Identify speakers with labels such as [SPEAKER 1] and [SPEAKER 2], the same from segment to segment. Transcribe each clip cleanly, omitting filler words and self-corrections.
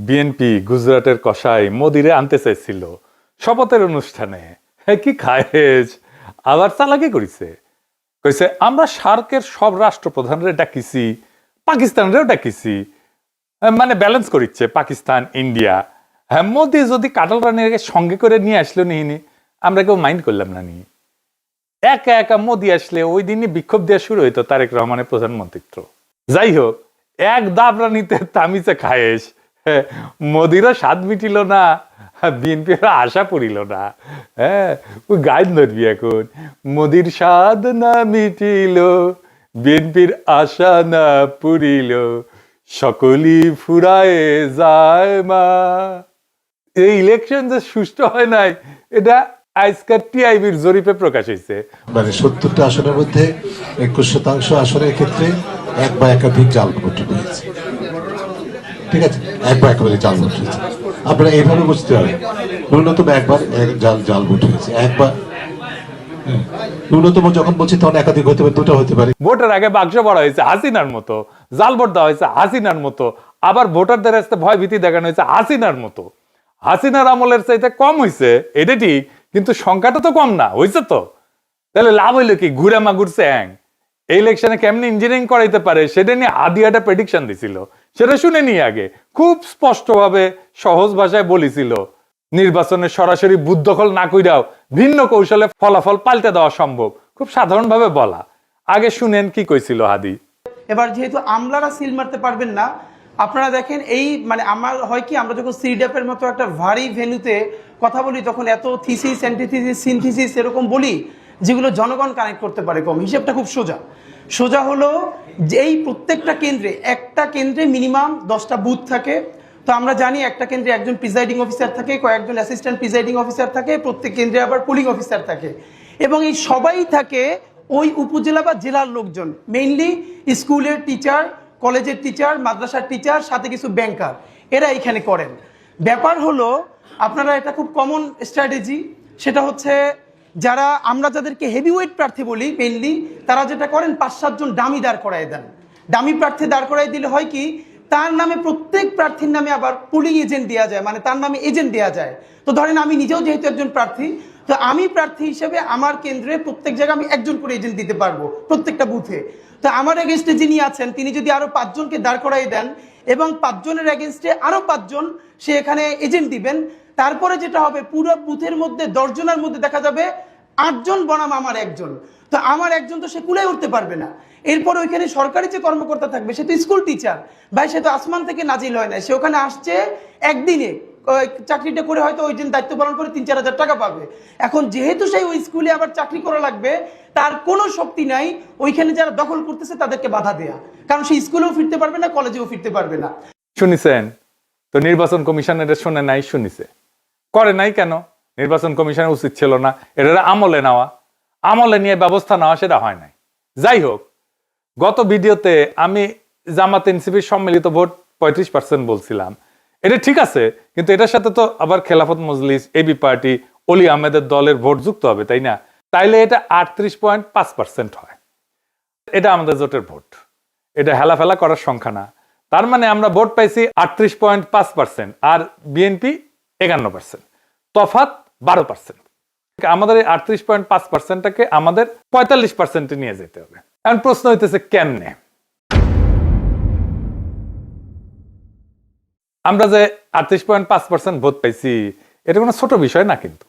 [SPEAKER 1] BNP গুজরাটের কসাই মোদিরে আনতে চাইছিল শপথের অনুষ্ঠানে। কি খায়েজ আবার চালাকি করেছে, কইছে আমরা সার্কের সব রাষ্ট্রপ্রধানরে ডাকিছি, পাকিস্তানরেও ডাকিছি, মানে ব্যালেন্স করিচ্ছে পাকিস্তান ইন্ডিয়া। হ্যাঁ, মোদি যদি কাটাল রানীকে সঙ্গে করে নিয়ে আসলো নিহিনি, আমরা কেউ মাইন্ড করলাম না নি। একা একা মোদি আসলে ওই দিনই বিক্ষোভ দেওয়া শুরু হইতো তারেক রহমানের প্রধানমন্ত্রিত্ব। যাই হোক, এক দাবরানিতে তামিছে খায়েশ, মোদিরও স্বাদ মিটিল না, বিএনপির আশা পড়িল না। হ্যাঁ, ওই গাইড ধরবি এখন, মোদির স্বাদ না মিটিল, বিএনপির আশা না পুরিল, সকলই ফুরায়ে যায় মা। এই ইলেকশন যে সুষ্ঠু হয় নাই, এটা আজকের টিআইবির জরিপে প্রকাশ হয়েছে।
[SPEAKER 2] মানে 70টা আসনের মধ্যে 21% আসনের ক্ষেত্রে এক বা একাধিক জাল ভোট হয়েছে। ঠিক আছে, এক বা একেবারে জাল ভোট হয়েছে। আপনারা এইভাবে বুঝতে হবে, ন্যূনতম একবার জাল ভোট হয়েছে, একবার। ন্যূনতম যখন বলছি তখন একাধিক হতে পারে, দুটো হতে পারে।
[SPEAKER 1] ভোটের আগে বাক্স ভরা হয়েছে হাসিনার মতো, জাল ভোট দেওয়া হয়েছে হাসিনার মতো, আবার ভোটারদের কাছে ভয় ভীতি দেখানো হয়েছে হাসিনার মতো। হাসিনার আমলের চাইতে কম হয়েছে, এটা ঠিক, কিন্তু সংখ্যাটা তো কম না হয়েছে। তো তাহলে লাভ হইলো কি? ঘুরে মাগুর স্যাং এই ইলেকশনে কেমনি ইঞ্জিনিয়ারিং করাইতে পারে সেটা নিয়ে আদি একটা প্রেডিকশন দিছিল, সেটা শুনে নিয়ে আগে খুব স্পষ্টভাবে সহজ ভাষায় বলেছিল নির্বাচনে সরাসরি বুথ দখল না কইরাও ভিন্ন কৌশলে ফলাফল পাল্টে দেওয়া সম্ভব। খুব সাধারণভাবে বলা। আগে শুনেন কি কইছিল হাদি।
[SPEAKER 3] এবার যেহেতু আমলারা সিল মারতে পারবেন না, আপনারা দেখেন এই মানে আমার হয় কি, আমরা যখন সিডাপের মতো একটা ভারী ভেন্যুতে কথা বলি তখন এত থিসিস অ্যান্টিথিসিস সিনথিসিস এরকম বলি যেগুলো জনগণ কানেক্ট করতে পারে কম। হিসেবটা খুব সোজা হলো যে এই প্রত্যেকটা কেন্দ্রে, একটা কেন্দ্রে মিনিমাম 10টা বুথ থাকে। তো আমরা জানি একটা কেন্দ্রে একজন প্রিজাইডিং অফিসার থাকে, কয়েকজন অ্যাসিস্ট্যান্ট প্রিজাইডিং অফিসার থাকে, প্রত্যেক কেন্দ্রে আবার পোলিং অফিসার থাকে, এবং এই সবাই থাকে ওই উপজেলা বা জেলার লোকজন, মেইনলি স্কুলের টিচার, কলেজের টিচার, মাদ্রাসার টিচার, সাথে কিছু ব্যাংকার, এরা এখানে করেন। ব্যাপার হলো আপনারা এটা খুব কমন স্ট্র্যাটেজি, সেটা হচ্ছে যারা আমরা যাদেরকে হেভিওয়েট প্রার্থী বলি মেইনলি, তারা যেটা করেন 5-7 জন ডামি দাঁড় করায় দেন। ডামি প্রার্থী দাঁড় করাই দিলে হয় কি, তার নামে প্রত্যেক প্রার্থীর নামে আবার পুলিং এজেন্ট দেওয়া যায়, মানে তার নামে এজেন্ট দেওয়া যায়। তো ধরেন আমি নিজেও যেহেতু একজন প্রার্থী, তো আমি প্রার্থী হিসেবে আমার কেন্দ্রে প্রত্যেক জায়গায় আমি একজন করে এজেন্ট দিতে পারবো প্রত্যেকটা বুথে। তো আমার এগেনস্টে যিনি আছেন তিনি যদি আরো 5 জনকে দাঁড় করাই দেন এবং 5 জনের এগেনস্টে আরো 5 জন সে এখানে এজেন্ট দিবেন, তারপরে যেটা হবে পুরো বুথের মধ্যে 10 জনের মধ্যে দেখা যাবে 8 জন বনাম আমার একজন। তো আমার একজন তো সে কুলে উঠতে পারবে না। এরপর ওইখানে সরকারি যে কর্মকর্তা থাকবে সে তো স্কুল টিচার ভাই, সে তো আসমান থেকে নাজিল হয় না, সে ওখানে আসছে একদিনে চাকরিটা করে হয়তো ওই দিন দায়িত্ব পালন করে 3-4 হাজার টাকা পাবে। এখন যেহেতু সেই ওই স্কুলে আবার চাকরি করা লাগবে, তার কোনো শক্তি নাই ওইখানে যারা দখল করতেছে তাদেরকে বাধা দেয়া, কারণ সে স্কুলেও ফিরতে পারবে না, কলেজেও ফিরতে পারবে না।
[SPEAKER 1] শুনিছেন তো? নির্বাচন কমিশনের শুনে নাই, শুনিছে করে নাই কেন? নির্বাচন কমিশনের উচিত ছিল না এটা আমলে নেওয়া, আমলে নিয়ে ব্যবস্থা নেওয়া, সেটা হয় নাই। যাই হোক, গত ভিডিওতে আমি জামাত এনসিপির সম্মিলিত ভোট 35% বলছিলাম, এটা ঠিক আছে, কিন্তু এটার সাথে তো আবার খেলাফত মজলিস, এবি পার্টি, অলি আহমেদের দলের ভোট যুক্ত হবে, তাই না? তাইলে এটা 38.5% হয়। এটা আমাদের জোটের ভোট, এটা হেলাফেলা করার সংখ্যা না। তার মানে আমরা ভোট পাইছি 38.5% আর বিএনপি 51%, তফাৎ 12%। আমাদের এই 38.5%টাকে আমাদের 45% নিয়ে যেতে হবে। এখন প্রশ্ন হইতেছে কেমনে? আমরা যে 38.5% ভোট পাইছি এটা কোনো ছোট বিষয় না, কিন্তু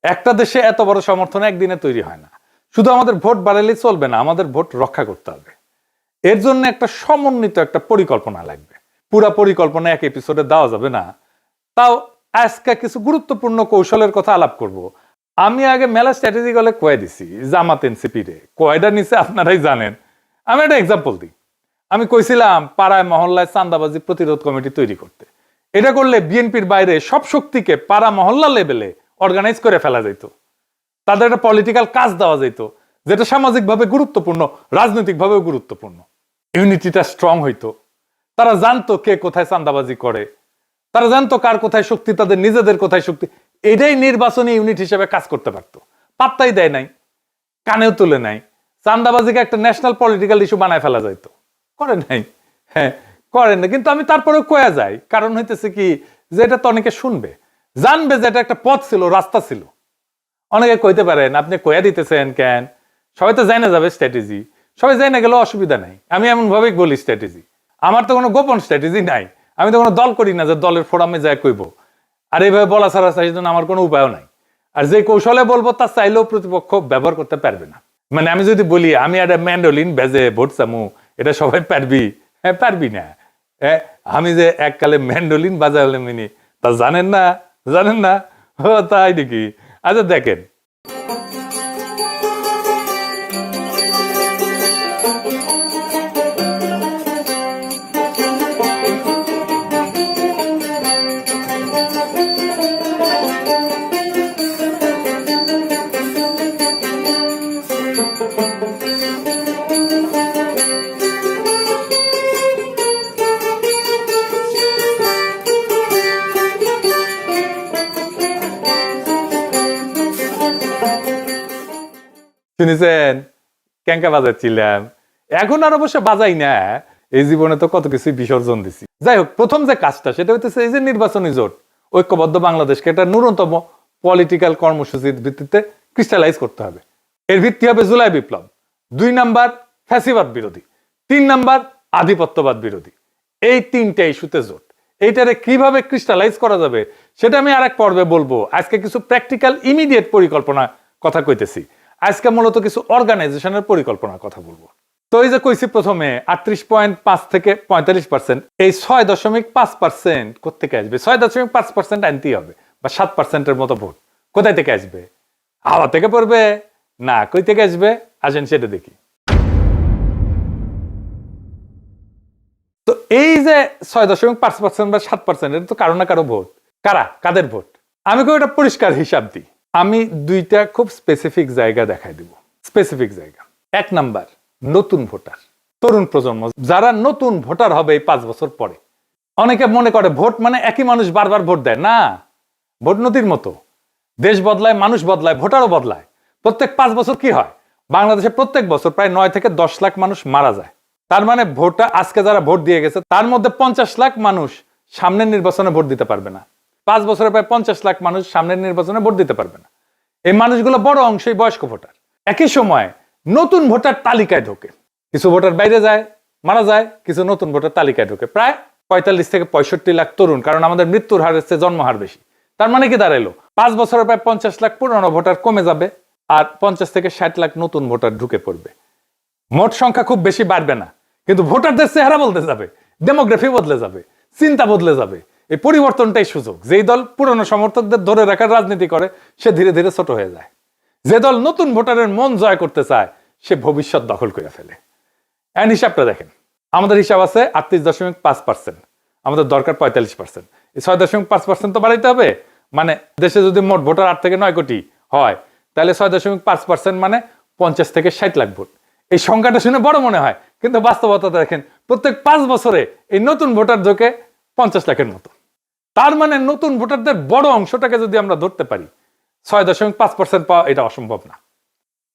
[SPEAKER 1] একটা দেশে এত বড় সমর্থন একদিনে তৈরি হয় না। শুধু আমাদের ভোট বাড়াইলে চলবে না, আমাদের ভোট রক্ষা করতে হবে। এর জন্য একটা সমন্বিত একটা পরিকল্পনা লাগবে। পুরা পরিকল্পনা এক এপিসোডে দেওয়া যাবে না। তাও আজকে কিছু গুরুত্বপূর্ণ কৌশলের কথা আলাপ করব। আমি আগে মেলা স্ট্র্যাটেজি গলে কয়ে দিছি জামাত এনসিপি রে, কয়টা নিচে আপনারাই জানেন। আমি একটা এক্সাম্পল দিই। আমি কইছিলাম পাড়ায় মহল্লায় চাঁদাবাজি প্রতিরোধ কমিটি তৈরি করতে। এটা করলে বিএনপির বাইরে সব শক্তিকে পাড়া মহল্লা লেভেলে অর্গানাইজ করে ফেলা যেত, তাদের একটা পলিটিক্যাল কাজ দেওয়া যেত, যেটা সামাজিকভাবে গুরুত্বপূর্ণ, রাজনৈতিকভাবেও গুরুত্বপূর্ণ। ইউনিটিটা স্ট্রং হইতো। তারা জানতো কে কোথায় চাঁদাবাজি করে, তারা জানতো কার কোথায় শক্তি, তাদের নিজেদের কোথায় শক্তি। এটাই নির্বাচনী ইউনিট হিসেবে কাজ করতে পারতো। পাত্তাই দেয় নাই, কানেও তুলে নাই। চাঁদাবাজিকে একটা ন্যাশনাল পলিটিক্যাল ইস্যু বানায় ফেলা যাইতো, করে নাই। হ্যাঁ, করেন না, কিন্তু আমি তারপরে কয়া যাই, কারণ হইতেছে কি যে এটা তো অনেকে শুনবে, জানবে যে এটা একটা পথ ছিল, রাস্তা ছিল। অনেকে কইতে পারেন আপনি কয়া দিতেছেন কেন, সবাই তো জানা যাবে স্ট্র্যাটেজি, সবাই জানা গেলেও অসুবিধা নাই। আমি এমন ভাবেই বলি স্ট্র্যাটেজি, আমার তো কোনো গোপন স্ট্র্যাটেজি নাই, আমি তো কোনো দল করি না যে দলের ফোরামে যায় কইব। আর এইভাবে বলা ছাড়া সেই জন্য আমার কোনো উপায়ও নাই। আর যে কৌশলে বলবো তা চাইলেও প্রতিপক্ষ ব্যবহার করতে পারবে না। মানে আমি যদি বলি আমি একটা ম্যান্ডোলিন বেজে ভোট চামু, এটা সবাই পারবি? হ্যাঁ, পারবি না। হ্যাঁ, আমি যে এককালে ম্যান্ডোলিন বাজালাম তা জানেন না? জানেন না? ও তাই নাকি? আচ্ছা দেখেন, শুনেছেন ক্যাঙ্কা বাজাচ্ছিলাম, এখন আর অবশ্য বাজাই না, এই জীবনে তো কত কিছু বিসর্জন দিছি। যাই হোক, প্রথম যে কাজটা সেটা হইতেছে এই যে নির্বাচনী জোট, ঐক্যবদ্ধ বাংলাদেশকে একটা ন্যূনতম পলিটিক্যাল কর্মসূচির ভিত্তিতে ক্রিস্টালাইজ করতে হবে। এর ভিত্তি হবে জুলাই বিপ্লব, 2 নাম্বার ফ্যাসিবাদ বিরোধী, 3 নাম্বার আধিপত্যবাদ বিরোধী। এই 3টা ইস্যুতে জোট। এইটারে কিভাবে ক্রিস্টালাইজ করা যাবে সেটা আমি আরেক পর্বে বলবো। আজকে কিছু প্র্যাকটিক্যাল ইমিডিয়েট পরিকল্পনা কথা কইতেছি, আজকে মূলত কিছু অর্গানাইজেশনের পরিকল্পনার কথা বলবো। তো এই যে কইছি প্রথমে 38.5 থেকে 45%, এই 6.5% কোথেকে আসবে? 6.5% আনতেই হবে, বা 7%-এর মতো ভোট কোথায় থেকে আসবে? হাওয়া থেকে পড়বে না, কই থেকে আসবে? আসেন সেটা দেখি। তো এই যে 6.5% বা 7%, এটা তো কারো না কারো ভোট। কাদের ভোট? আমি কই এটা পরিষ্কার হিসাব দিই। আমি 2টা খুব স্পেসিফিক জায়গা দেখাই দিব। স্পেসিফিক জায়গা, 1 নাম্বার নতুন ভোটার, তরুণ প্রজন্ম, যারা নতুন ভোটার হবে এই 5 বছর পরে। অনেকে মনে করে ভোট মানে একই মানুষ বারবার ভোট দেয়, না। ভোট নদীর মতো, দেশ বদলায়, মানুষ বদলায়, ভোটারও বদলায়। প্রত্যেক 5 বছর কি হয়, বাংলাদেশে প্রত্যেক বছর প্রায় 9 থেকে 10 লাখ মানুষ মারা যায়। তার মানে ভোটটা আজকে যারা ভোট দিয়ে গেছে তার মধ্যে 50 লাখ মানুষ সামনের নির্বাচনে ভোট দিতে পারবে না। 5 বছরে প্রায় 50 লাখ মানুষ সামনের নির্বাচনে ভোট দিতে পারবে না। এই মানুষগুলো বড় অংশই বয়স্ক ভোটার। একই সময় নতুন ভোটার তালিকায় ঢোকে, কিছু ভোটার বাইরে যায়, মারা যায়, কিছু নতুন ভোটার তালিকায় ঢোকে। প্রায় 45 থেকে 65 লাখ তরুণ, কারণ আমাদের মৃত্যুর হার হচ্ছে জন্ম হার বেশি। তার মানে কি দাঁড়াইলো, 5 বছরে প্রায় 50 লাখ পুরনো ভোটার কমে যাবে, আর 50 থেকে 60 লাখ নতুন ভোটার ঢুকে পড়বে। মোট সংখ্যা খুব বেশি বাড়বে না, কিন্তু ভোটারদের চেহারা বদলে যাবে, ডেমোগ্রাফি বদলে যাবে, চিন্তা বদলে যাবে। এই পরিবর্তনটাই সুযোগ। যেই দল পুরনো সমর্থকদের ধরে রাখার রাজনীতি করে সে ধীরে ধীরে ছোট হয়ে যায়। যে দল নতুন ভোটারের মন জয় করতে চায় সে ভবিষ্যৎ দখল করে ফেলে। এন্ড হিসাবটা দেখেন, আমাদের হিসাব আছে 38.5%, আমাদের দরকার 45%। এই 6.5% তো বাড়াইতে হবে। মানে দেশে যদি মোট ভোটার 8 থেকে 9 কোটি হয়, তাহলে 6.5% মানে 50 থেকে 60 লাখ ভোট। এই সংখ্যাটা শুনে বড় মনে হয়, কিন্তু বাস্তবতা দেখেন প্রত্যেক 5 বছরে এই নতুন ভোটার ঢোকে 50 লাখের মতো। তার মানে নতুন ভোটারদের বড় অংশটাকে যদি আমরা ধরতে পারি, 6.5% পাওয়া এটা অসম্ভব না।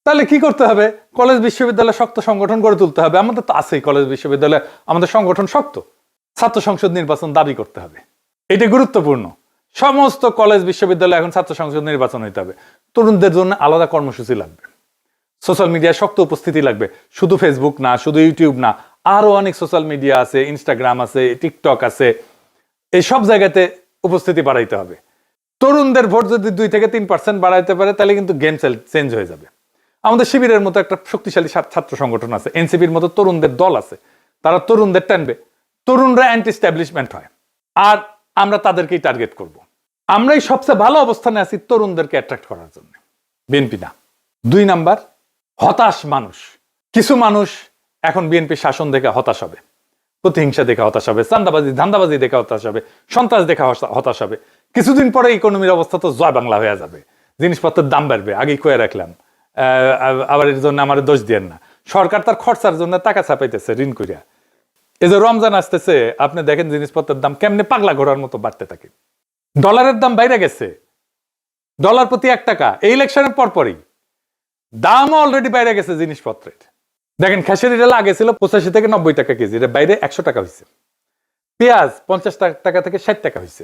[SPEAKER 1] তাহলে কি করতে হবে? কলেজ বিশ্ববিদ্যালয়ে শক্ত সংগঠন গড়ে তুলতে হবে। আমাদের তো আছেই কলেজ বিশ্ববিদ্যালয়ে, আমাদের সংগঠন শক্ত। ছাত্র সংসদ নির্বাচন দাবি করতে হবে, এটা গুরুত্বপূর্ণ। সমস্ত কলেজ বিশ্ববিদ্যালয়ে এখন ছাত্র সংসদ নির্বাচন হইতে হবে। তরুণদের জন্য আলাদা কর্মসূচি লাগবে, সোশ্যাল মিডিয়ায় শক্ত উপস্থিতি লাগবে। শুধু ফেসবুক না, শুধু ইউটিউব না, আরো অনেক সোশ্যাল মিডিয়া আছে, ইনস্টাগ্রাম আছে, টিকটক আছে, এই সব জায়গাতে উপস্থিতি বাড়াইতে হবে। তরুণদের ভোট যদি 2 থেকে 3% বাড়াইতে পারে তাহলে কিন্তু গেম চেঞ্জ হয়ে যাবে। আমাদের শিবিরের মতো একটা শক্তিশালী ছাত্র সংগঠন আছে, এনসিপির মতো তরুণদের দল আছে, তারা তরুণদের টানবে। তরুণরা অ্যান্টি স্ট্যাবলিশমেন্ট হয়, আর আমরা তাদেরকেই টার্গেট করব। আমরাই সবচেয়ে ভালো অবস্থানে আছি তরুণদেরকে অ্যাট্রাক্ট করার জন্য, বিএনপি না। 2 নাম্বার, হতাশ মানুষ। কিছু মানুষ এখন বিএনপি শাসন দেখে হতাশ হবে, প্রতিহিংসা দেখে হতাশ হবে, চান্দাবাজি ধান্দাবাজি দেখে হতাশ হবে, সন্ত্রাস দেখে হতাশ হবে। কিছুদিন পরে ইকোনমির অবস্থা তো জয় বাংলা হয়ে যাবে, জিনিসপত্রের দাম বাড়বে। আগেই কয়ে রাখলাম, আবার এর জন্য আমার দোষ দিয়েন না। সরকার তার খরচার জন্য টাকা ছাপাইতেছে ঋণ করিয়া। এই যে রমজান আসতেছে, আপনি দেখেন জিনিসপত্রের দাম কেমনে পাগলা ঘোড়ার মতো বাড়তে থাকে। ডলারের দাম বাইরে গেছে, ডলার প্রতি 1 টাকা। এই ইলেকশনের পরপরই দামও অলরেডি বাইরে গেছে জিনিসপত্রের। দেখেন খেসারির ডাল আগে ছিল 85 থেকে 90 টাকা কেজি, এর বাইরে 100 টাকা হয়েছে। পেঁয়াজ 50 টাকা থেকে 60 টাকা হয়েছে,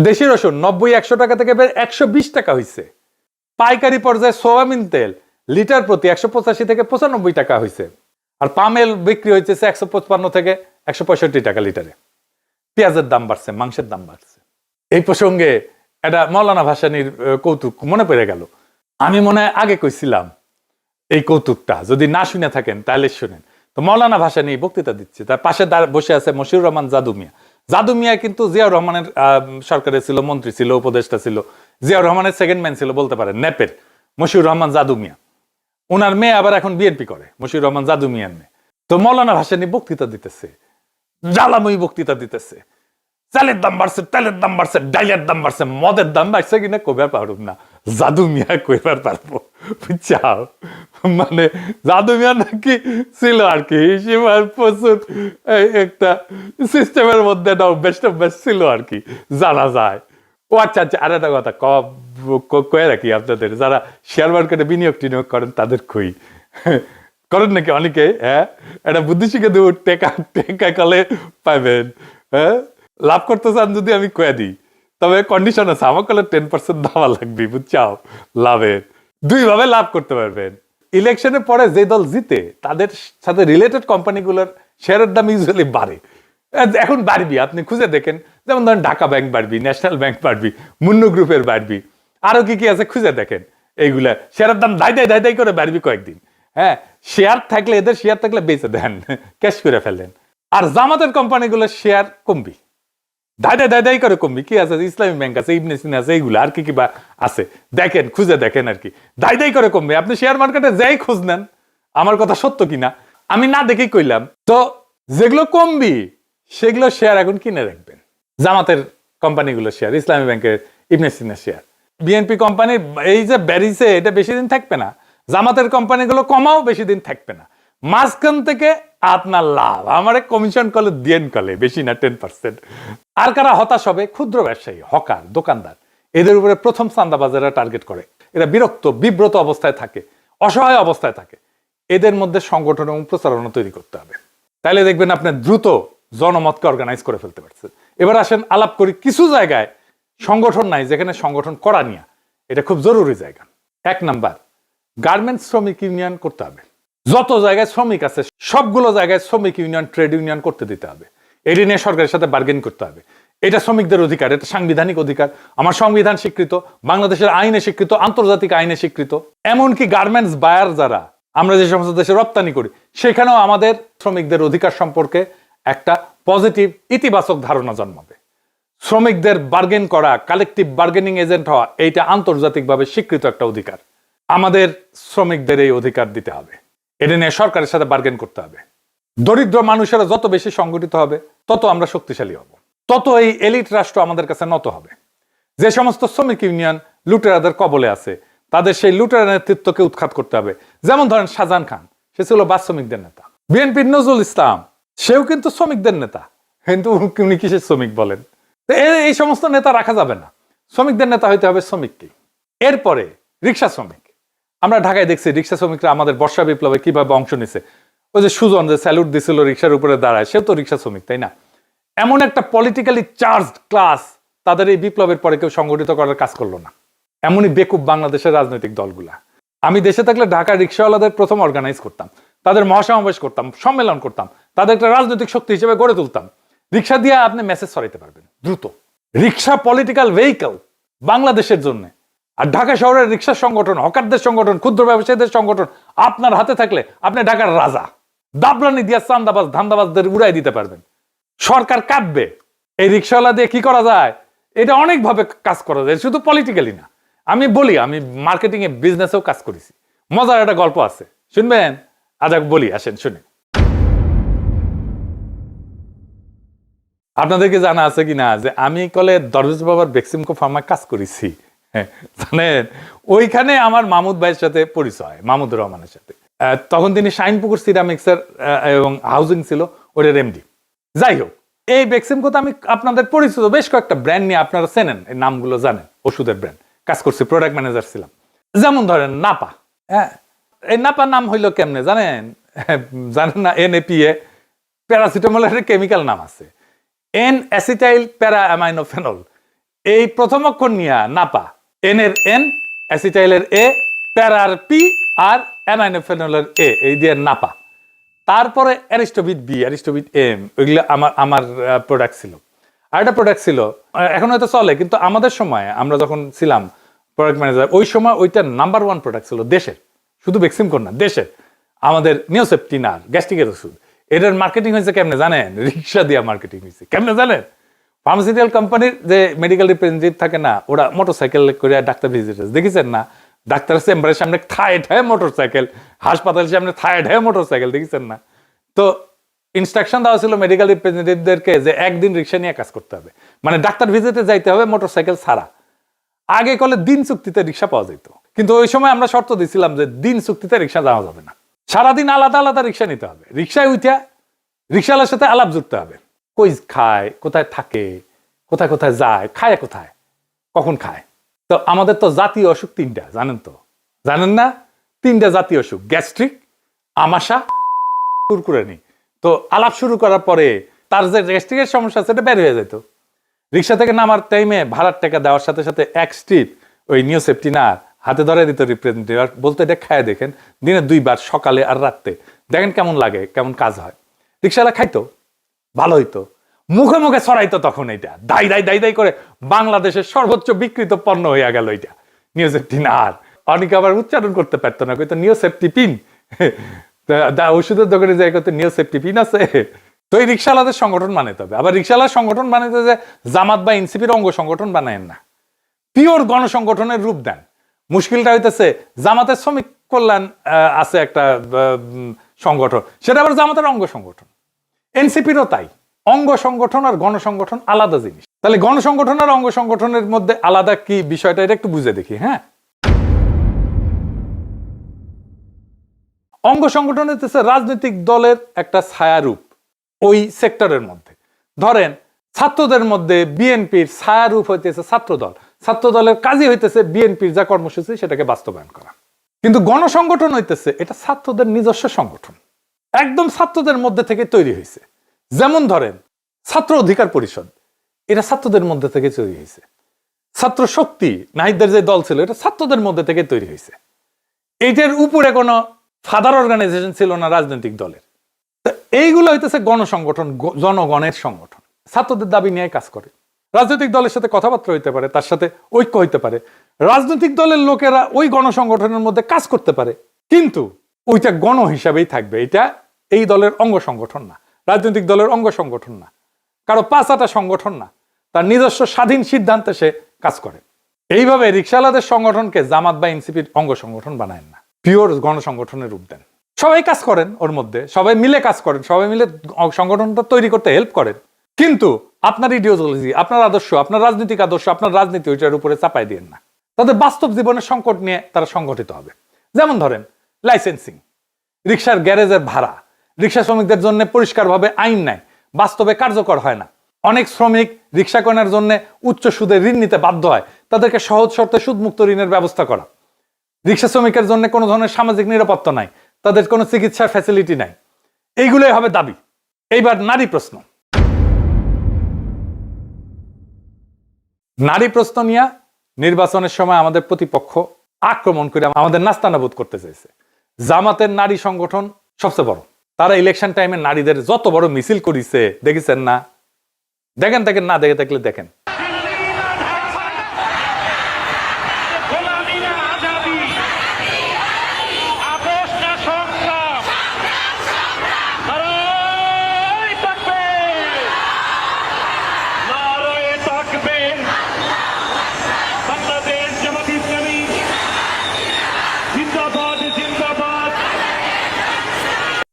[SPEAKER 1] দেশি রসুন 90-100 টাকা থেকে 120 টাকা হয়েছে, পাইকারি পর্যায়ে সোয়াবিন তেল লিটার প্রতি 185 থেকে 95 টাকা হয়েছে, আর পামেল বিক্রি হয়েছে 155 থেকে 165 টাকা লিটারে। পেঁয়াজের দাম বাড়ছে, মাংসের দাম বাড়ছে। এই প্রসঙ্গে এটা মৌলানা ভাসানীর কৌতুক মনে পড়ে গেল। আমি মনে হয় আগে কইছিলাম এই কৌতুকটা, যদি না শুনে থাকেন তাহলে শুনেন। তো মৌলানা ভাসানী বক্তৃতা দিচ্ছে, তার পাশে বসে আছে মশিউর রহমান জাদু মিয়া। জাদু মিয়া কিন্তু জিয়াউর রহমানের সরকারে ছিল, মন্ত্রী ছিল, উপদেষ্টা ছিল, জিয়াউর রহমানের সেকেন্ড ম্যান ছিল বলতে পারেন, ন্যাপের মশিউর রহমান জাদু মিয়া। ওনার মেয়ে আবার এখন বিএনপি করে, মশিউর রহমান জাদু মিয়ার মেয়ে। তো মৌলানা ভাসানী বক্তৃতা দিতেছে, জ্বালাময়ী বক্তৃতা দিতেছে, চালের দাম বাড়ছে, তেলের দাম বাড়ছে, ডাইলের দাম বাড়ছে, মদের দাম বাড়ছে কিনা কইবার পারব না, জাদু মিয়া কইবার পারবো, বুঝছাও? মানে জাদু মিয়া নাকি ছিল আর কি সীমার প্রচুর একটা সিস্টেমের মধ্যে বেস্ট অফ বেস্ট ছিল আর কি, জানা যায়। ও আচ্ছা আচ্ছা, আর একটা কথা কয়ে রাখি আপনাদের, যারা শেয়ার মার্কেটে বিনিয়োগ টিনিয়োগ করেন তাদের কই, করেন নাকি অনেকে? হ্যাঁ, এটা বুদ্ধি শিখে দেবো, টেকা টেকা কলে পাইবেন। হ্যাঁ, লাভ করতে চান যদি আমি কয়ে দিই, তবে কন্ডিশন আছে, আমার কলে 10% দেওয়া লাগবে, বুঝছাও? লাভের 2 ভাবে লাভ করতে পারবেন। ইলেকশনে পরে যে দল জিতে তাদের সাথে রিলেটেড কোম্পানিগুলোর শেয়ারের দাম ইউজুয়ালি বাড়ে। এখন বাড়বি, আপনি খুঁজে দেখেন, যেমন ধরেন ঢাকা ব্যাংক বাড়বি, ন্যাশনাল ব্যাংক বাড়বি, মুন্নু গ্রুপের বাড়বি, আরো কি কি আছে খুঁজে দেখেন। এইগুলা শেয়ারের দাম দাই করে বাড়বি কয়েকদিন। হ্যাঁ, শেয়ার থাকলে, এদের শেয়ার থাকলে বেঁচে দেন, ক্যাশ করে ফেলেন। আর জামাতের কোম্পানিগুলোর শেয়ার কমবি, দাই করে কমবি। কি আছে? ইসলামী ব্যাংক আছে, ইবনে সিনা আছে, এইগুলো আর কি কি বা আছে, দেখেন, খুঁজে দেখেন আর কি, দাই করে কমবে। আপনি শেয়ার মার্কেটে যাই খোঁজ নেন, আমার কথা সত্য কিনা আমি না দেখেই কইলাম। তো যেগুলো কমবি সেগুলো শেয়ার এখন কিনে রাখবেন। জামাতের কোম্পানিগুলো শেয়ার, ইসলামী ব্যাংকের, ইবনে সিনা শেয়ার, বিএনপি কোম্পানি এই যে বেরিয়েছে এটা বেশি দিন থাকবে না, জামাতের কোম্পানিগুলো কমাও বেশি দিন থাকবে না। মাঝখান থেকে আপনার লাভ আমার কমিশন কলে দিয়েন কলে, বেশি না 10%। আর কারা হতাশ হবে? ক্ষুদ্র ব্যবসায়ী, হকার, দোকানদার, এদের উপরে প্রথম চাঁদাবাজাররা টার্গেট করে। এরা বিরক্ত, বিব্রত অবস্থায় থাকে, অসহায় অবস্থায় থাকে। এদের মধ্যে সংগঠন এবং প্রচারণা তৈরি করতে হবে, তাহলে দেখবেন আপনি দ্রুত জনমতকে অর্গানাইজ করে ফেলতে পারছেন। এবার আসেন আলাপ করি কিছু জায়গায় সংগঠন নাই যেখানে সংগঠন করা নিয়ে, এটা খুব জরুরি জায়গা। 1 নাম্বার, গার্মেন্টস শ্রমিক ইউনিয়ন করতে হবে। যত জায়গায় শ্রমিক আছে সবগুলো জায়গায় শ্রমিক ইউনিয়ন, ট্রেড ইউনিয়ন করতে দিতে হবে। এটি নিয়ে সরকারের সাথে বার্গেন করতে হবে। এটা শ্রমিকদের অধিকার, এটা সাংবিধানিক অধিকার। আমার সংবিধান স্বীকৃত, বাংলাদেশের আইনে স্বীকৃত, আন্তর্জাতিক আইনে স্বীকৃত। এমনকি গার্মেন্টস বায়ার যারা আমরা যে সমস্ত দেশে রপ্তানি করি, সেখানেও আমাদের শ্রমিকদের অধিকার সম্পর্কে একটা পজিটিভ, ইতিবাচক ধারণা জন্মাবে। শ্রমিকদের বার্গেন করা, কালেকটিভ বার্গেনিং এজেন্ট হওয়া, এইটা আন্তর্জাতিকভাবে স্বীকৃত একটা অধিকার। আমাদের শ্রমিকদের এই অধিকার দিতে হবে। এটা নিয়ে সরকারের সাথে বার্গেন করতে হবে। দরিদ্র মানুষেরা যত বেশি সংগঠিত হবে তত আমরা শক্তিশালী হব, তত এই এলিট রাষ্ট্র আমাদের কাছে নত হবে। যে সমস্ত শ্রমিক ইউনিয়ন লুটেরাদের কবলে আছে তাদের সেই লুটেরা নেতৃত্বকে উৎখাত করতে হবে। যেমন ধরেন শাহজাহান খান, সে ছিল বাস শ্রমিকদের নেতা। বিএনপির নজরুল ইসলাম, সেও কিন্তু শ্রমিকদের নেতা, কিন্তু উনি কিসের শ্রমিক বলেন? এই সমস্ত নেতা রাখা যাবে না, শ্রমিকদের নেতা হইতে হবে শ্রমিককে। এরপরে রিক্সা শ্রমিক, আমরা ঢাকায় দেখছি রিক্সা শ্রমিকরা আমাদের বর্ষা বিপ্লবে কিভাবে অংশ নিছে। ওই যে সুজন যে স্যালুট দিছিল রিক্সার উপরে দাঁড়ায়, সেও তো রিক্সা শ্রমিক, তাই না? এমন একটা পলিটিক্যালি চার্জড ক্লাস তাদের এই বিপ্লবের পরে কেউ সংগঠিত করার কাজ করলো না। এমনই বেকুব বাংলাদেশের রাজনৈতিক দলগুলা। আমি দেশে থাকলে ঢাকার রিক্সাওয়ালাদের প্রথম অর্গানাইজ করতাম, তাদের মহাসমাবেশ করতাম, সম্মেলন করতাম, তাদের একটা রাজনৈতিক শক্তি হিসেবে গড়ে তুলতাম। রিক্সা দিয়ে আপনি মেসেজ ছড়াইতে পারবেন দ্রুত। রিক্সা পলিটিক্যাল ভেহিকল বাংলাদেশের জন্য। আর ঢাকা শহরের রিক্সা সংগঠন, হকারদের সংগঠন, ক্ষুদ্র ব্যবসায়ীদের সংগঠন আপনার হাতে থাকলে আপনি ঢাকার রাজা। দাবরানি দিয়া চান্দাবাজ ধান্দাবাজদের উড়াই দিতে পারবেন। সরকার কাঁদবে। এই রিক্সাওয়ালা দিয়ে কি করা যায়? এটা অনেকভাবে কাজ করা যায়, শুধু পলিটিক্যালি না। আমি বলি, আমি মার্কেটিং এ, বিজনেসেও কাজ করেছি। মজার একটা গল্প আছে, শুনবেন? আজ বলি, আসেন শুনে। আপনাদেরকে জানা আছে কিনা যে আমি কলে দরবেশ বাবার বেক্সিমকো ফার্মায় কাজ করেছি? হ্যাঁ, জানেন? ওইখানে আমার মাহমুদ ভাইয়ের সাথে পরিচয়, মাহমুদুর রহমানের সাথে। তখন তিনি শাইনপুকুর সিরামিক্সের এবং হাউজিং ছিল ওটার এমডি। যাই হোক, এই বেক্সিমকোতে আমি আপনাদের পরিচিত বেশ কয়েকটা ব্র্যান্ড নিয়ে, আপনারা চেনেন, এই নামগুলো জানেন, ওষুধের ব্র্যান্ড কাজ করছি, প্রোডাক্ট ম্যানেজার ছিলাম। যেমন ধরেন নাপা। হ্যাঁ, এই নাপা নাম হইলো কেমনে জানেন? জানেন না? NAPA, প্যারাসিটামলের কেমিক্যাল নাম আছে। এন অ্যাসিটাইল প্যারা অ্যামাইনোফেনল, এই প্রথম অক্ষর নিয়ে নাপা, এন এর এন, অ্যাসিটাইলের এ, প্যারার পি আর অ্যামাইনোফেনলের এ, এই দিয়ে নাপা। তারপরে অ্যারিস্টোভিট বি, অ্যারিস্টোভিট এম, ওইগুলো আমার প্রোডাক্ট ছিল। আর একটা প্রোডাক্ট ছিল, এখন হয়তো চলে, কিন্তু আমাদের সময় আমরা যখন ছিলাম প্রোডাক্ট ম্যানেজার, ওই সময় ওইটা নাম্বার 1 প্রোডাক্ট ছিল দেশের, শুধু ভ্যাকসিনকোর না, দেশের, আমাদের নিওসেপটিনার গ্যাস্ট্রিকের ওষুধ। এটার মার্কেটিং হয়েছে কেমনে জানেন? রিক্সা দিয়া মার্কেটিং হয়েছে। কেমনে জানেন? ফার্মাসিউটিক্যাল কোম্পানির যে মেডিকেল রিপ্রেজেন্টেটিভ থাকে না, ওরা মোটরসাইকেল করে ডাক্তার ভিজিটার্স দেখেছেন না? ডাক্তার চেম্বারের সামনে থায় ঠায় মোটরসাইকেল, হাসপাতালের সামনে থায় ঠায় মোটরসাইকেল, দেখেছেন না? তো ইনস্ট্রাকশন দেওয়া ছিল মেডিকেল রিপ্রেজেন্টেটিভদেরকে যে একদিন রিক্সা নিয়ে কাজ করতে হবে, মানে ডাক্তার ভিজিটে যাইতে হবে মোটরসাইকেল ছাড়া। আগে কলে দিন চুক্তিতে রিক্সা পাওয়া যেত, কিন্তু ওই সময় আমরা শর্ত দিয়েছিলাম যে দিন চুক্তিতে রিক্সা যাওয়া যাবে না, সারাদিন আলাদা আলাদা রিক্সা নিতে হবে। রিক্সায় উঠা রিক্সাওয়ালার সাথে আলাপ জুড়তে হবে, কই খায়, কোথায় থাকে, কোথায় কোথায় যায়, খায় কোথায়, কখন খায়। তো আমাদের তো জাতীয় অসুখ 3টা, জানেন তো? জানেন না? 3টা জাতীয় অসুখ, গ্যাস্ট্রিক, আমাশা, কুরকুরানি। তো আলাপ শুরু করার পরে তার যে গ্যাস্ট্রিকের সমস্যা সেটা বের হয়ে যেত। রিক্সা থেকে নামার টাইমে ভাড়ার টাকা দেওয়ার সাথে সাথে এক স্ট্রিপ ওই নিওসেপটিনার হাতে ধরে দিত রিপ্রেজেন্টেটিভ, আর বলতো এটা খায় দেখেন, দিনে 2 বার, সকালে আর রাত্রে, দেখেন কেমন লাগে, কেমন কাজ হয়। রিক্সাওয়ালা খাইতো, ভালো হইতো, মুখে মুখে ছড়াইতো। তখন এটা দাই দাই দাই দাই করে বাংলাদেশের সর্বোচ্চ বিকৃত পণ্য হইয়া গেল এটা নিওসেপটিনার। অনেকে আবার উচ্চারণ করতে পারতো না, কইতো নিওসেপটিপিন, ওষুধের দোকানে যাই কত নিওসেপটিপিন আছে। তো এই রিক্সাওয়ালাদের সংগঠন বানাইতে হবে। আবার রিক্সাওয়ালার সংগঠন বানাইতে যে জামাত বা এনসিপির অঙ্গ সংগঠন বানায়েন না, পিওর গণসংগঠনের রূপ দেন। মুশকিলটা হইতেছে জামাতের শ্রমিক কল্যাণ আছে একটা সংগঠন, সেটা আবার জামাতের অঙ্গ সংগঠন। এনসিপিরও তাই, অঙ্গ সংগঠন আর গণসংগঠন আলাদা জিনিস। তাহলে গণসংগঠন আর অঙ্গ সংগঠনের মধ্যে আলাদা কি বিষয়টা, এটা একটু বুঝে দেখি। হ্যাঁ, অঙ্গ সংগঠন হইতেছে রাজনৈতিক দলের একটা ছায়ারূপ ওই সেক্টরের মধ্যে। ধরেন ছাত্রদের মধ্যে বিএনপির ছায়ারূপ হইতেছে ছাত্র দল, ছাত্র দলের কাজই হইতেছে বিএনপির যা কর্মসূচি সেটাকে বাস্তবায়ন করা। কিন্তু গণসংগঠন হইতেছে এটা ছাত্রদের নিজস্ব সংগঠন, একদম ছাত্রদের মধ্যে থেকে তৈরি হয়েছে। যেমন ধরেন ছাত্র অধিকার পরিষদ, এটা ছাত্রদের মধ্যে থেকে তৈরি হয়েছে। ছাত্র শক্তি নাহিদদের যে দল ছিল, এটা ছাত্রদের মধ্যে থেকে তৈরি হয়েছে। এইটার উপরে কোনো ফাদার অর্গানাইজেশন ছিল না রাজনৈতিক দলের। এইগুলো হইতেছে গণসংগঠন, জনগণের সংগঠন, ছাত্রদের দাবি নিয়ে কাজ করে। রাজনৈতিক দলের সাথে কথাবার্তা হইতে পারে, তার সাথে ঐক্য হইতে পারে, রাজনৈতিক দলের লোকেরা ওই গণসংগঠনের মধ্যে কাজ করতে পারে, কিন্তু ওইটা গণ হিসাবেই থাকবে। এটা এই দলের অঙ্গ সংগঠন না, রাজনৈতিক দলের অঙ্গ সংগঠন না, কারো পাঁচাটা সংগঠন না, তার নিজস্ব স্বাধীন সিদ্ধান্তে সে কাজ করে। এইভাবে রিক্সাওয়ালাদের সংগঠনকে জামাত বা এনসিপির অঙ্গ সংগঠন বানায় না, পিওর গণসংগঠনের রূপ দেন। সবাই কাজ করেন ওর মধ্যে, সবাই মিলে কাজ করেন, সবাই মিলে সংগঠনটা তৈরি করতে হেল্প করেন, কিন্তু আপনার ইডিওলজি, আপনার আদর্শ, আপনার রাজনৈতিক আদর্শ, আপনার রাজনীতি ওইটার উপরে চাপাই দিয়েন না। তাদের বাস্তব জীবনের সংকট নিয়ে তারা সংগঠিত হবে। যেমন ধরেন লাইসেন্সিং, রিক্সার গ্যারেজের ভাড়া, রিক্সা শ্রমিকদের জন্য পরিষ্কারভাবে আইন নাই, বাস্তবে কার্যকর হয় না। অনেক শ্রমিক রিক্সা কেনার জন্য উচ্চ সুদে ঋণ নিতে বাধ্য হয়, তাদেরকে সহজ শর্তে সুদমুক্ত ঋণের ব্যবস্থা করা। রিক্সা শ্রমিকের জন্য কোনো ধরনের সামাজিক নিরাপত্তা নাই, তাদের কোনো চিকিৎসার ফ্যাসিলিটি নাই। এইগুলোই হবে দাবি। এইবার নারী প্রশ্ন। নারী প্রশ্ন নিয়ে নির্বাচনের সময় আমাদের প্রতিপক্ষ আক্রমণ করে আমাদের নাস্তানাবুদ করতে চাইছে। জামাতের নারী সংগঠন সবচেয়ে বড়, তারা ইলেকশন টাইমে নারীদের যত বড় মিছিল করিছে দেখেছেন না? দেখেন না দেখে থাকলে দেখেন।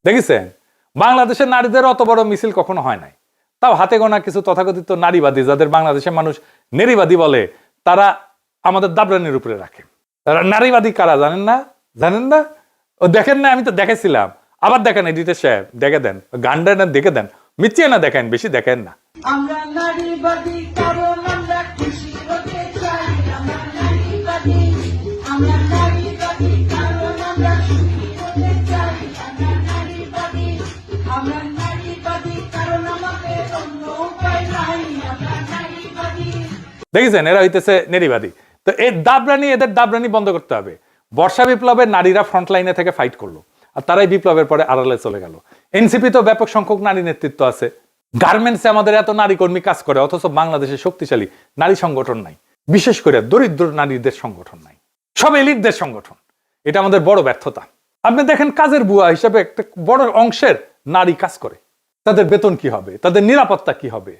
[SPEAKER 1] দেখেছেন বাংলাদেশের নারীদের অত বড় মিছিল কখনো হয় নাই। তাও হাতে গোনা কিছু তথাকথিত নারীবাদী, যাদের বাংলাদেশের মানুষ নারীবাদী বলে, তারা আমাদের দাবরানির উপরে রাখে। তারা নারীবাদী কারা জানেন না? জানেন না? ও দেখেন না? আমি তো দেখেছিলাম। আবার দেখেন, এডিটর সাহেব দেখে দেন, গানটা না দেখে দেন, মিথ্যে না দেখেন, বেশি দেখেন না।
[SPEAKER 4] আমরা নারীবাদী কারণ আমরা খুশি হতে চাই, আমরা নারীবাদী, আমরা নারীবাদী কারণ আমরা সুখী হতে চাই, আমরা নারীবাদী, আমরা নারীবাদী কারণ আমাদের অন্য উপায় নাই।
[SPEAKER 1] দেখেছেন, এরা হইতেছে নারীবাদী। তো এই দাবরানি, এদের দাবরানি বন্ধ করতে হবে। বর্ষা বিপ্লবের নারীরা ফ্রন্ট লাইনে থেকে ফাইট করলো, আর তারাই বিপ্লবের পরে আড়ালে চলে গেল। এনসিপি তো ব্যাপক সংখ্যক নারী নেতৃত্ব আছে। গার্মেন্টসে আমাদের এত নারী কর্মী কাজ করে, অথচ বাংলাদেশে শক্তিশালী নারী সংগঠন নাই, বিশেষ করে দরিদ্র নারীদের সংগঠন নাই, সব এলিটদের সংগঠন। এটা আমাদের বড় ব্যর্থতা। আপনি দেখেন, কাজের বুয়া হিসেবে একটা বড় অংশের নারী কাজ করে। তাদের বেতন কি হবে, তাদের নিরাপত্তা কি হবে,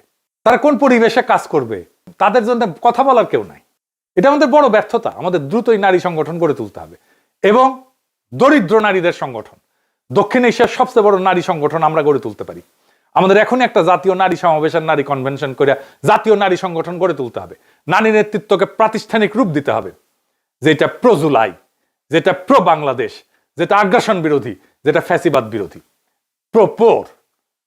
[SPEAKER 1] তারা কোন পরিবেশে কাজ করবে, তাদের জন্য কথা বলার কেউ নাই। এটা আমাদের বড় ব্যর্থতা। আমাদের দ্রুতই নারী সংগঠন গড়ে তুলতে হবে, এবং দরিদ্র নারীদের সংগঠন, দক্ষিণ এশিয়ার সবচেয়ে বড় নারী সংগঠন আমরা গড়ে তুলতে পারি। আমাদের এখনই একটা জাতীয় নারী সমাবেশের নারী কনভেনশন করে জাতীয় নারী সংগঠন গড়ে তুলতে হবে। নারী নেতৃত্বকে প্রাতিষ্ঠানিক রূপ দিতে হবে, যেটা প্রো জুলাই, যেটা প্রো বাংলাদেশ, যেটা আগ্রাসন বিরোধী, যেটা ফ্যাসিবাদ বিরোধী, প্রো পোর,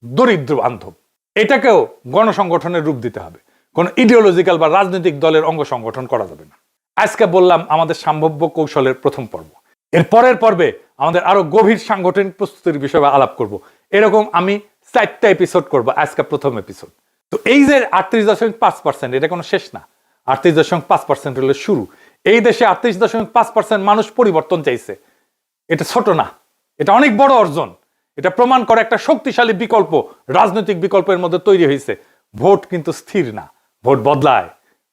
[SPEAKER 1] দরিদ্র বান্ধব। এটাকেও গণসংগঠনের রূপ দিতে হবে। কোন ইডিওলজিক্যাল বা রাজনৈতিক দলের অঙ্গ সংগঠন করা যাবে না। আজকে বললাম আমাদের সম্ভাব্য কৌশলের প্রথম পর্ব। এর পরের পর্বে আমাদের আরো গভীর সাংগঠনিক প্রস্তুতির বিষয়ে আলাপ করব। এরকম আমি 4টা এপিসোড করব, আজকে প্রথম এপিসোড। তো এই যে 38.5%, এটা কোনো শেষ না। 38.5% হলো শুরু। এই দেশে 38.5% মানুষ পরিবর্তন চাইছে। এটা ছোট না, এটা অনেক বড় অর্জন। এটা প্রমাণ করে একটা শক্তিশালী বিকল্প রাজনৈতিক বিকল্পের মধ্যে তৈরি হয়েছে। ভোট কিন্তু স্থির না, ভোট বদলায়,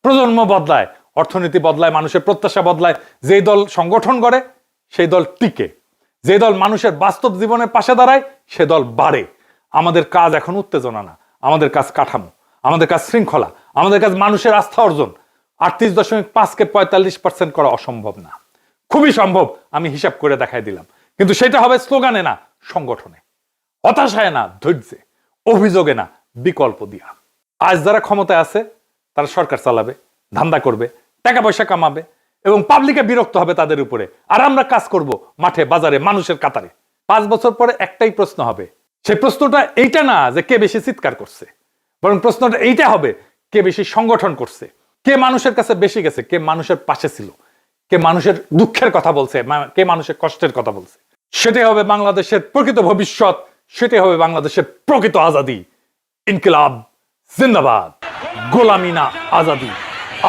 [SPEAKER 1] প্রজন্ম বদলায়, অর্থনীতি বদলায়, মানুষের প্রত্যাশা বদলায়। যেই দল সংগঠন করে সেই দল টিকে, যে দল মানুষের বাস্তব জীবনের পাশে দাঁড়ায় সে দল বাড়ে। আমাদের কাজ এখন উত্তেজনা না, আমাদের কাজ কাঠামো, আমাদের কাজ শৃঙ্খলা, আমাদের কাজ মানুষের আস্থা অর্জন। 38.5কে 45% করা অসম্ভব না, খুবই সম্ভব। আমি হিসাব করে দেখাই দিলাম, কিন্তু সেটা হবে স্লোগানে না, সংগঠনে, হতাশায় না, ধৈর্যে, অভিযোগে না, বিকল্প দিয়া। আজ যারা ক্ষমতায় আছে তারা সরকার চালাবে, ধান্দা করবে, টাকা পয়সা কামাবে, এবং পাবলিকে বিরক্ত হবে তাদের উপরে। আর আমরা কাজ করব মাঠে, বাজারে, মানুষের কাতারে। 5 বছর পরে একটাই প্রশ্ন হবে। সেই প্রশ্নটা এইটা না যে কে বেশি চিৎকার করছে, বরং প্রশ্নটা এইটা হবে কে বেশি সংগঠন করছে, কে মানুষের কাছে বেশি গেছে, কে মানুষের পাশে ছিল, কে মানুষের দুঃখের কথা বলছে, কে মানুষের কষ্টের কথা বলছে। সেটাই হবে বাংলাদেশের প্রকৃত ভবিষ্যৎ, সেটাই হবে বাংলাদেশের প্রকৃত আজাদি। ইনকিলাব জিন্দাবাদ, গোলামি না আজাদি,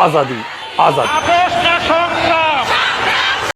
[SPEAKER 1] আজাদি আজাদি।